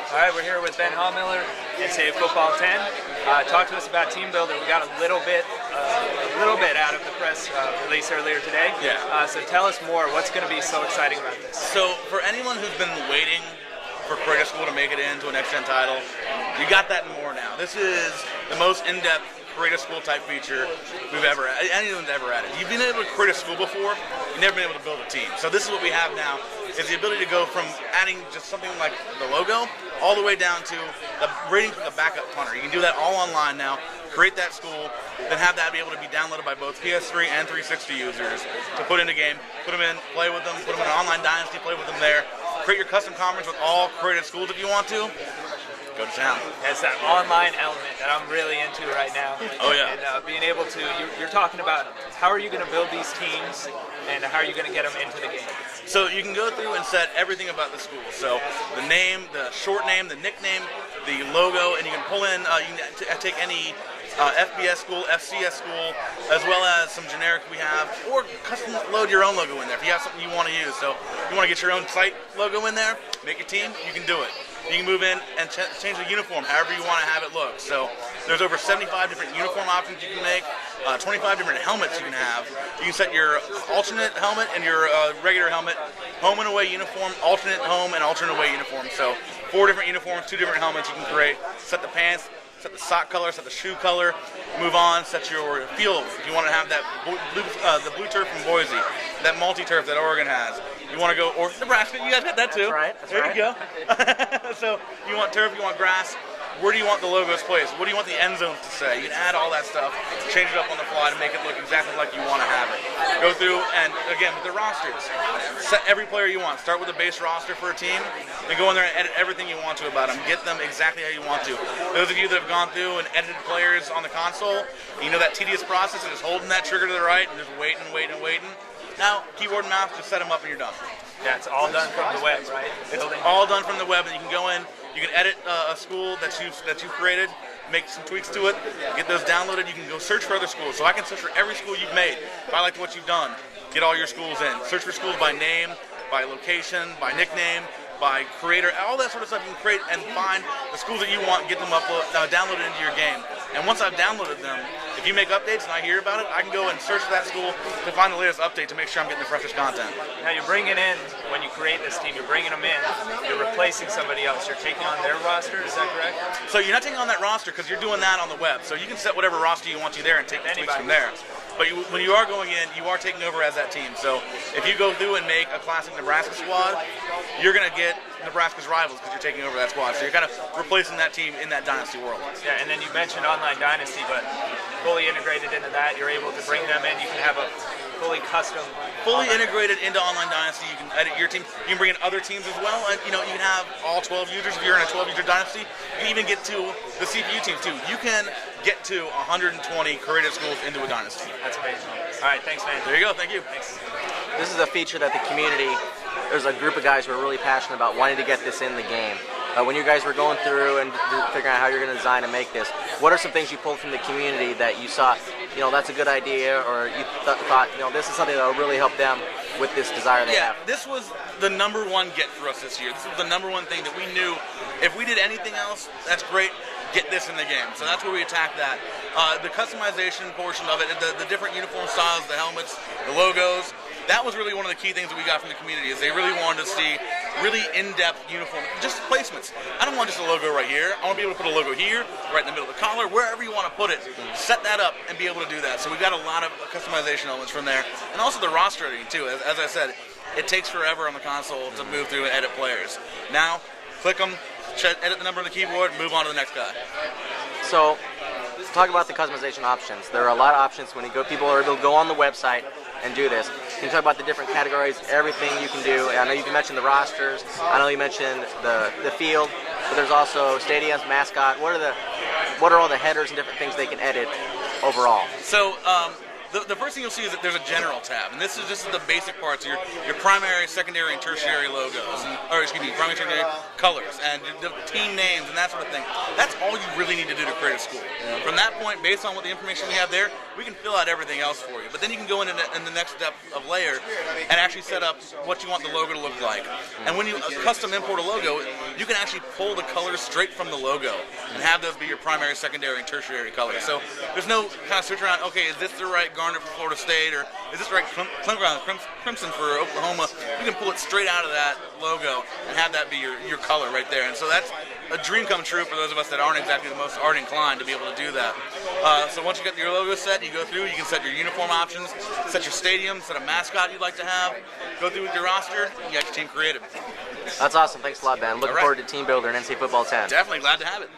All right, we're here with Ben Haumiller, NCAA Football 10. Talk to us about TeamBuilder. We got a little bit out of the press release earlier today. Yeah. So tell us more. What's going to be so exciting about this? So for anyone who's been waiting for Creative School to make it into a next-gen title, you got that and more now. This is the most in-depth Creative School type feature anyone's ever added. You've been able to create a school before, you've never been able to build a team. So this is what we have now, is the ability to go from adding just something like the logo all the way down to the rating from the backup punter. You can do that all online now, create that school, then have that be able to be downloaded by both PS3 and 360 users to put in a game, put them in, play with them, put them in an online dynasty, play with them there, create your custom conference with all creative schools if you want to. Go to town. It's that online element that I'm really into right now. Oh yeah. And being able to, you're talking about how are you going to build these teams and how are you going to get them into the game? So you can go through and set everything about the school. So the name, the short name, the nickname, the logo, and you can pull in, you can take any FBS school, FCS school, as well as some generic we have, or custom load your own logo in there if you have something you want to use. So you want to get your own site logo in there, make a team, you can do it. You can move in and change the uniform however you want to have it look. So there's over 75 different uniform options you can make, 25 different helmets you can have. You can set your alternate helmet and your regular helmet, home and away uniform, alternate home and alternate away uniform. So 4 different uniforms, 2 different helmets you can create. Set the pants, set the sock color, set the shoe color, move on, set your field. If you want to have that the blue turf from Boise, that multi-turf that Oregon has. You want to go, or Nebraska, you guys got that too. That's there right. You go. So you want turf, you want grass. Where do you want the logos placed? What do you want the end zones to say? You can add all that stuff, change it up on the fly to make it look exactly like you want to have it. Go through, and again, with the rosters, set every player you want. Start with a base roster for a team, then go in there and edit everything you want to about them. Get them exactly how you want to. Those of you that have gone through and edited players on the console, you know that tedious process of just holding that trigger to the right and just waiting. Now, keyboard and mouse, just set them up and you're done. Yeah, it's all done from the web, right? It's all done from the web, and you can go in, you can edit a school that you've created, make some tweaks to it, get those downloaded. You can go search for other schools. So I can search for every school you've made. If I liked what you've done, get all your schools in. Search for schools by name, by location, by nickname, by creator, all that sort of stuff. You can create and find the schools that you want, get them downloaded into your game. And once I've downloaded them, if you make updates and I hear about it, I can go and search for that school to find the latest update to make sure I'm getting the freshest content. Now you're bringing in, when you create this team, you're bringing them in, you're replacing somebody else, you're taking on their roster, is that correct? So you're not taking on that roster because you're doing that on the web. So you can set whatever roster you want to there and take the tweaks from there. But when you are going in, you are taking over as that team. So if you go through and make a classic Nebraska squad, you're going to get Nebraska's rivals because you're taking over that squad. So you're kind of replacing that team in that dynasty world. Yeah, and then you mentioned online dynasty, but fully integrated into that, you're able to bring them in. You can have a fully custom, fully integrated into online dynasty. You can edit your team. You can bring in other teams as well. And you can have all 12 users if you're in a 12-user dynasty. You can even get to the CPU teams too. You can get to 120 creative schools into a dynasty. That's amazing. All right, thanks, man. There you go. Thank you. Thanks. This is a feature that the community, there's a group of guys who are really passionate about wanting to get this in the game. When you guys were going through and figuring out how you're going to design and make this, what are some things you pulled from the community that you saw, that's a good idea, or you thought, this is something that will really help them with this desire they have? Yeah, this was the number one get for us this year. This was the number one thing that we knew. If we did anything else, that's great. Get this in the game. So that's where we attacked that. The customization portion of it, the different uniform styles, the helmets, the logos, that was really one of the key things that we got from the community, is they really wanted to see really in-depth uniform, just placements. I don't want just a logo right here. I want to be able to put a logo here, right in the middle of the collar, wherever you want to put it. Set that up and be able to do that. So we've got a lot of customization elements from there. And also the roster editing too. As I said, it takes forever on the console to move through and edit players. Now, click them, edit the number on the keyboard, move on to the next guy. So, talk about the customization options. There are a lot of options when people are able to go on the website and do this. Can you talk about the different categories, everything you can do? I know you mentioned the rosters. I know you mentioned the field, but there's also stadiums, mascot. What are all the headers and different things they can edit overall? So the first thing you'll see is that there's a general tab, and this is just the basic parts, your primary, secondary, and tertiary logos, primary, secondary colors, and the team names, and that sort of thing. That's all you really need to do to create a school. From that point, based on what the information we have there, we can fill out everything else for you. But then you can go in the next step of layer and actually set up what you want the logo to look like. And when you custom import a logo, you can actually pull the colors straight from the logo and have those be your primary, secondary, and tertiary colors. So there's no kind of switch around, okay, is this the right garnet for Florida State, or is this the right crimson for Oklahoma? You can pull it straight out of that logo and have that be your color right there. And so that's a dream come true for those of us that aren't exactly the most art inclined to be able to do that. So once you get your logo set, you go through, you can set your uniform options, set your stadium, set a mascot you'd like to have, go through with your roster, you got your team created. That's awesome. Thanks a lot, Ben. Looking forward to Team Builder and NCAA Football 10. Definitely glad to have it.